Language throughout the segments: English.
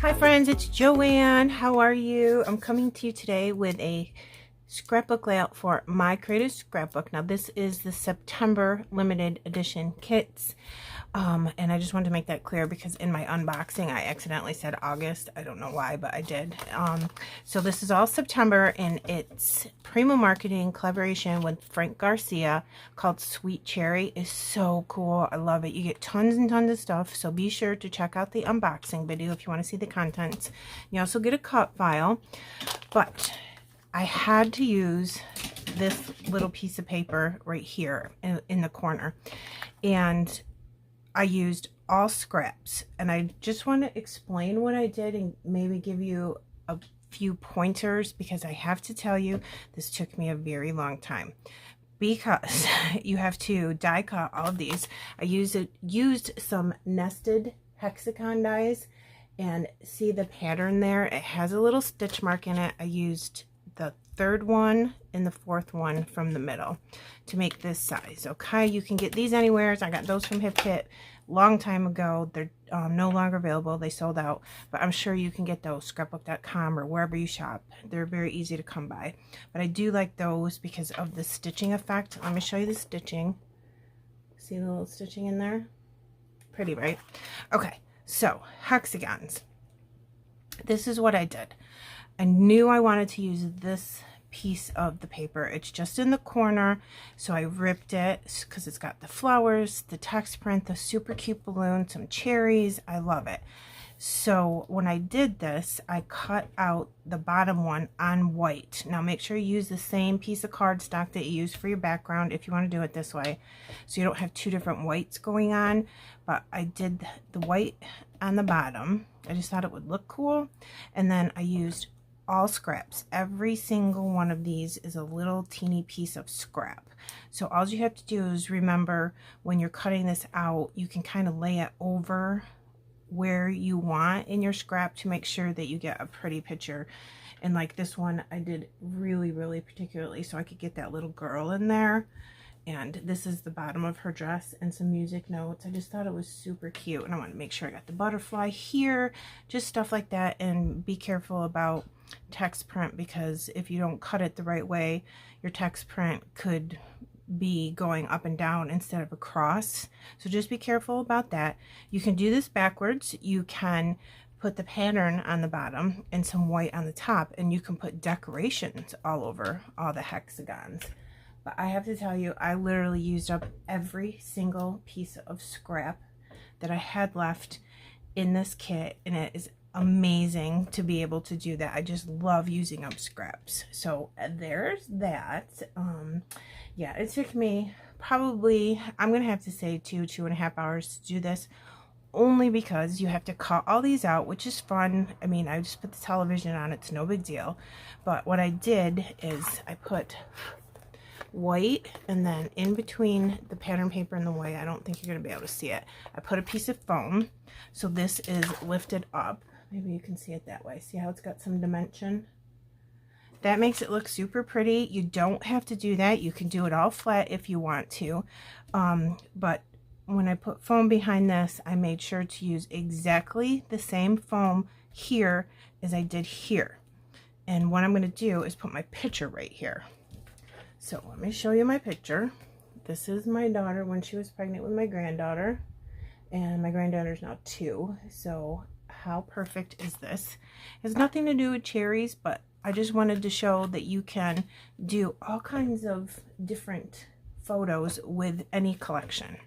Hi friends, it's Joanne. How are you? I'm coming to you today with a scrapbook layout for My Creative Scrapbook. Now this is the September limited edition kits. And I just wanted to make that clear because in my unboxing I accidentally said August. I don't know why, but I did. So this is all September, and it's Prima Marketing collaboration with Frank Garcia called Sweet Cherry. It's so cool. I love it. You get tons and tons of stuff, so be sure to check out the unboxing video if you want to see the contents. You also get a cut file, but I had to use this little piece of paper right here in the corner, and I used all scraps, and I just want to explain what I did and maybe give you a few pointers, because I have to tell you this took me a very long time because you have to die cut all of these. I used some nested hexagon dies, and see the pattern there? It has a little stitch mark in it. I used the third one and the fourth one from the middle to make this size. Okay, you can get these anywhere. I got those from Hip Kit long time ago. They're no longer available. They sold out, but I'm sure you can get those scrapbook.com or wherever you shop. They're very easy to come by, but I do like those because of the stitching effect. Let me show you the stitching. See the little stitching in there? Pretty, right? Okay, so hexagons. This is what I did. I knew I wanted to use this piece of the paper. It's just in the corner, so I ripped it because it's got the flowers, the text print, the super cute balloon, some cherries. I love it. So when I did this, I cut out the bottom one on white. Now make sure you use the same piece of cardstock that you use for your background if you want to do it this way, so you don't have two different whites going on. But I did the white on the bottom. I just thought it would look cool. And then I used all scraps. Every single one of these is a little teeny piece of scrap. So all you have to do is remember, when you're cutting this out, you can kind of lay it over where you want in your scrap to make sure that you get a pretty picture. And like this one, I did really particularly so I could get that little girl in there. And this is the bottom of her dress and some music notes. I just thought it was super cute, and I want to make sure I got the butterfly here, just stuff like that. And be careful about text print, because if you don't cut it the right way, your text print could be going up and down instead of across. So just be careful about that. You can do this backwards. You can put the pattern on the bottom and some white on the top, and you can put decorations all over all the hexagons. But I have to tell you, I literally used up every single piece of scrap that I had left in this kit, and it is amazing to be able to do that. I just love using up scraps. So there's that. Yeah, it took me probably, I'm gonna have to say 2.5 hours to do this, only because you have to cut all these out, which is fun. I mean, I just put the television on, it's no big deal. But what I did is I put white, and then in between the pattern paper and the white, I don't think you're going to be able to see it, I put a piece of foam. So this is lifted up. Maybe you can see it that way. See how it's got some dimension? That makes it look super pretty. You don't have to do that. You can do it all flat if you want to. But when I put foam behind this, I made sure to use exactly the same foam here as I did here. And what I'm going to do is put my picture right here. So let me show you my picture. This is my daughter when she was pregnant with my granddaughter, and my granddaughter's now 2. So how perfect is this? It has nothing to do with cherries, but I just wanted to show that you can do all kinds of different photos with any collection.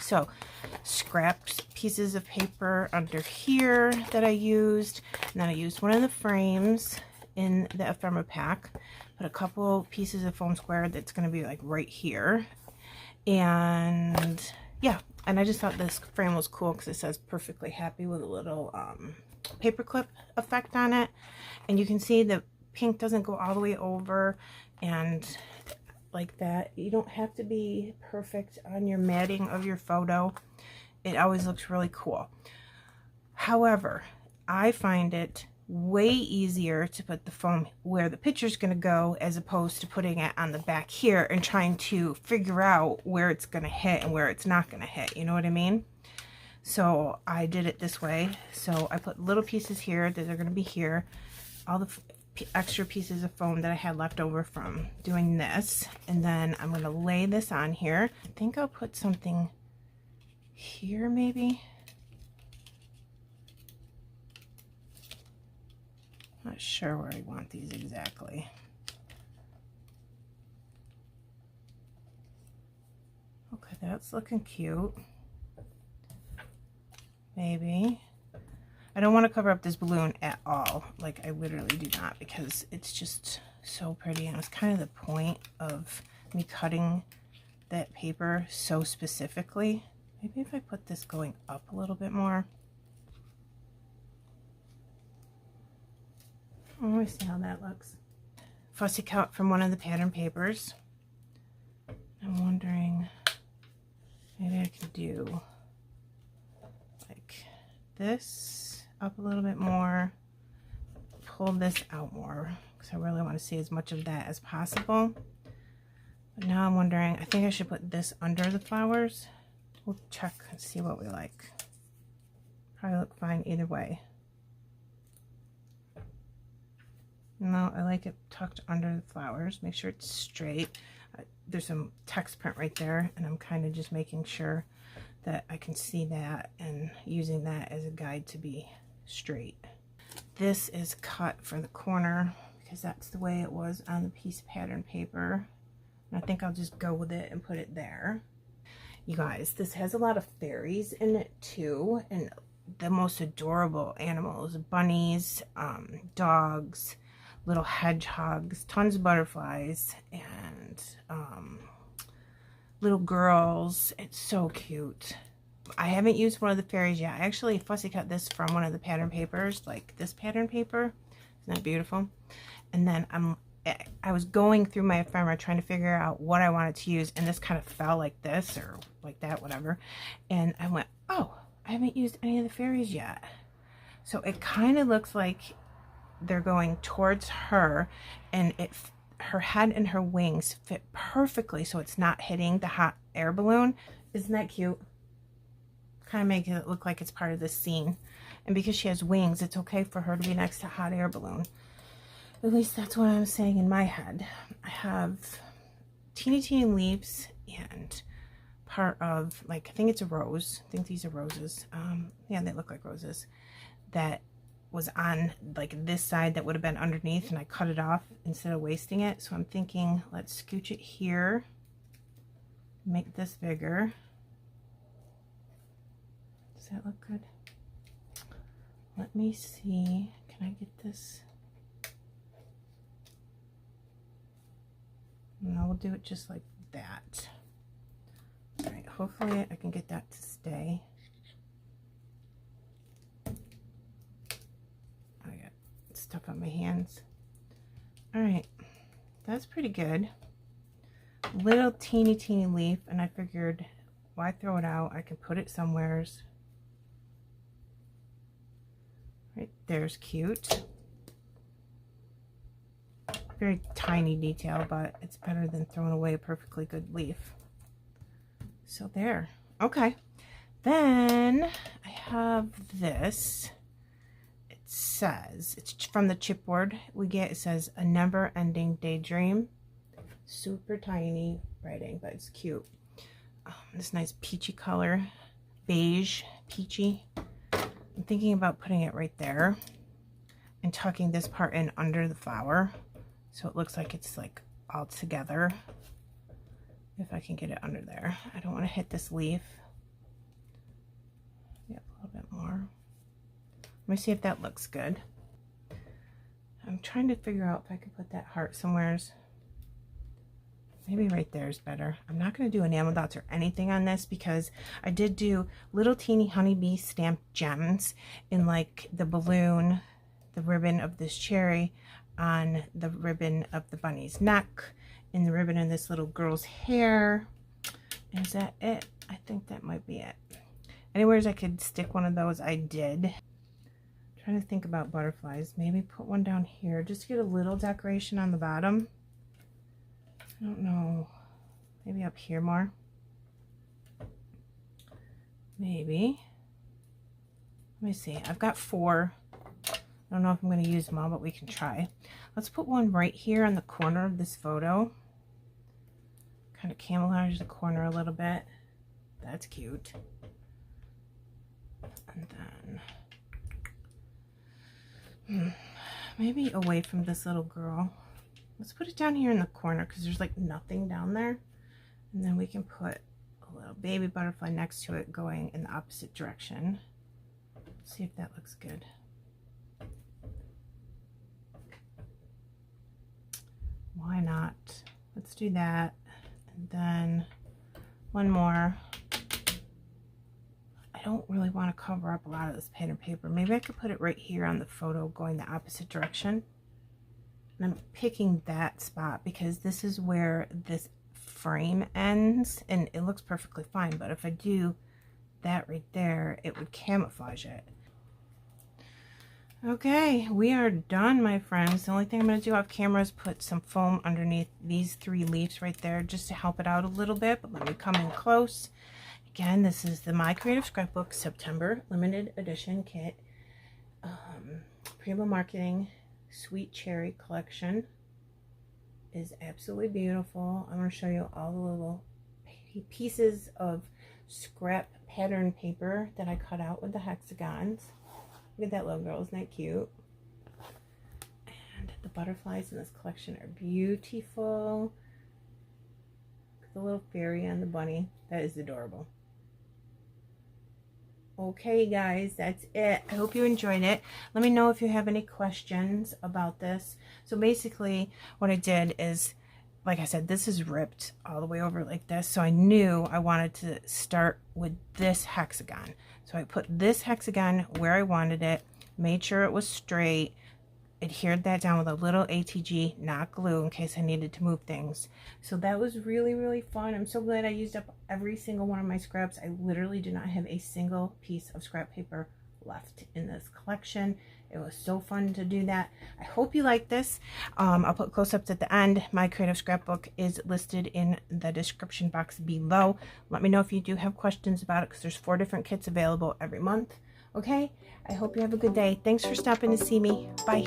So scraps, pieces of paper under here that I used, and then I used one of the frames in the ephemera pack. Put a couple pieces of foam square that's going to be like right here. And yeah, and I just thought this frame was cool because it says perfectly happy with a little paper clip effect on it. And you can see the pink doesn't go all the way over, and like that. You don't have to be perfect on your matting of your photo. It always looks really cool. However, I find it way easier to put the foam where the picture's going to go, as opposed to putting it on the back here and trying to figure out where it's going to hit and where it's not going to hit. You know what I mean? So I did it this way. So I put little pieces here that are going to be here. All the extra pieces of foam that I had left over from doing this. And then I'm going to lay this on here. I think I'll put something here maybe. Not sure where I want these exactly. Okay, that's looking cute. Maybe. I don't want to cover up this balloon at all. Like, I literally do not, because it's just so pretty. And it's kind of the point of me cutting that paper so specifically. Maybe if I put this going up a little bit more. Let me see how that looks. Fussy cut from one of the pattern papers. I'm wondering, maybe I can do like this up a little bit more, pull this out more, because I really want to see as much of that as possible. But now I'm wondering, I think I should put this under the flowers. We'll check and see what we like. Probably look fine either way. No, I like it tucked under the flowers. Make sure it's straight. There's some text print right there, and I'm kind of just making sure that I can see that and using that as a guide to be straight. This is cut for the corner because that's the way it was on the piece of pattern paper. And I think I'll just go with it and put it there. You guys, this has a lot of fairies in it too, and the most adorable animals, bunnies, dogs, little hedgehogs, tons of butterflies, and little girls. It's so cute. I haven't used one of the fairies yet. I actually fussy cut this from one of the pattern papers, like this pattern paper. Isn't that beautiful? And then I was going through my ephemera trying to figure out what I wanted to use, and this kind of fell like this or like that, whatever. And I went, oh, I haven't used any of the fairies yet. So it kind of looks like they're going towards her, and her head and her wings fit perfectly so it's not hitting the hot air balloon. Isn't that cute? Kind of making it look like it's part of the scene. And because she has wings, it's okay for her to be next to a hot air balloon. At least that's what I'm saying in my head. I have teeny leaves and part of, like, I think it's a rose. I think these are roses. Yeah, they look like roses. That was on like this side that would have been underneath, and I cut it off instead of wasting it. So I'm thinking, let's scooch it here, make this bigger. Does that look good? Let me see, can I get this? No, we'll do it just like that. All right, hopefully I can get that to stay. Stuff on my hands. All right, that's pretty good. Little teeny leaf, and I figured, why throw it out? I can put it somewheres. Right there's cute. Very tiny detail, but it's better than throwing away a perfectly good leaf. So there. Okay, then I have this. Says, it's from the chipboard we get. It says a never-ending daydream. Super tiny writing, but it's cute. This nice peachy color, beige, peachy. I'm thinking about putting it right there and tucking this part in under the flower so it looks like it's like all together. If I can get it under there. I don't want to hit this leaf. Yep, a little bit more. Let me see if that looks good. I'm trying to figure out if I could put that heart somewheres. Maybe right there is better. I'm not going to do enamel dots or anything on this because I did do little teeny honeybee stamped gems in like the balloon, the ribbon of this cherry, on the ribbon of the bunny's neck, in the ribbon in this little girl's hair. Is that it? I think that might be it. Anywheres I could stick one of those, I did. Trying to think about butterflies. Maybe put one down here just to get a little decoration on the bottom. I don't know. Maybe up here more. Maybe. Let me see. I've got 4. I don't know if I'm going to use them all, but we can try. Let's put one right here on the corner of this photo. Kind of camouflage the corner a little bit. That's cute. And then maybe away from this little girl. Let's put it down here in the corner because there's like nothing down there. And then we can put a little baby butterfly next to it going in the opposite direction. Let's see if that looks good. Why not? Let's do that. And then one more. I don't really want to cover up a lot of this pattern paper. Maybe I could put it right here on the photo going the opposite direction. And I'm picking that spot because this is where this frame ends and it looks perfectly fine. But if I do that right there, it would camouflage it. Okay, we are done, my friends. The only thing I'm going to do off camera is put some foam underneath these 3 leaves right there just to help it out a little bit. But let me come in close. Again, this is the My Creative Scrapbook September limited edition kit. Prima Marketing Sweet Cherry collection is absolutely beautiful. I'm going to show you all the little pieces of scrap pattern paper that I cut out with the hexagons. Look at that little girl, isn't that cute? And the butterflies in this collection are beautiful. The little fairy and the bunny, that is adorable. Okay guys, that's it. I hope you enjoyed it. Let me know if you have any questions about this. So basically what I did is, like I said, this is ripped all the way over like this. So I knew I wanted to start with this hexagon. So I put this hexagon where I wanted it, made sure it was straight, adhered that down with a little ATG, not glue, in case I needed to move things. So that was really, really fun. I'm so glad I used up every single one of my scraps. I literally do not have a single piece of scrap paper left in this collection. It was so fun to do that. I hope you like this. I'll put close-ups at the end. My Creative Scrapbook is listed in the description box below. Let me know if you do have questions about it because there's 4 different kits available every month. Okay? I hope you have a good day. Thanks for stopping to see me. Bye.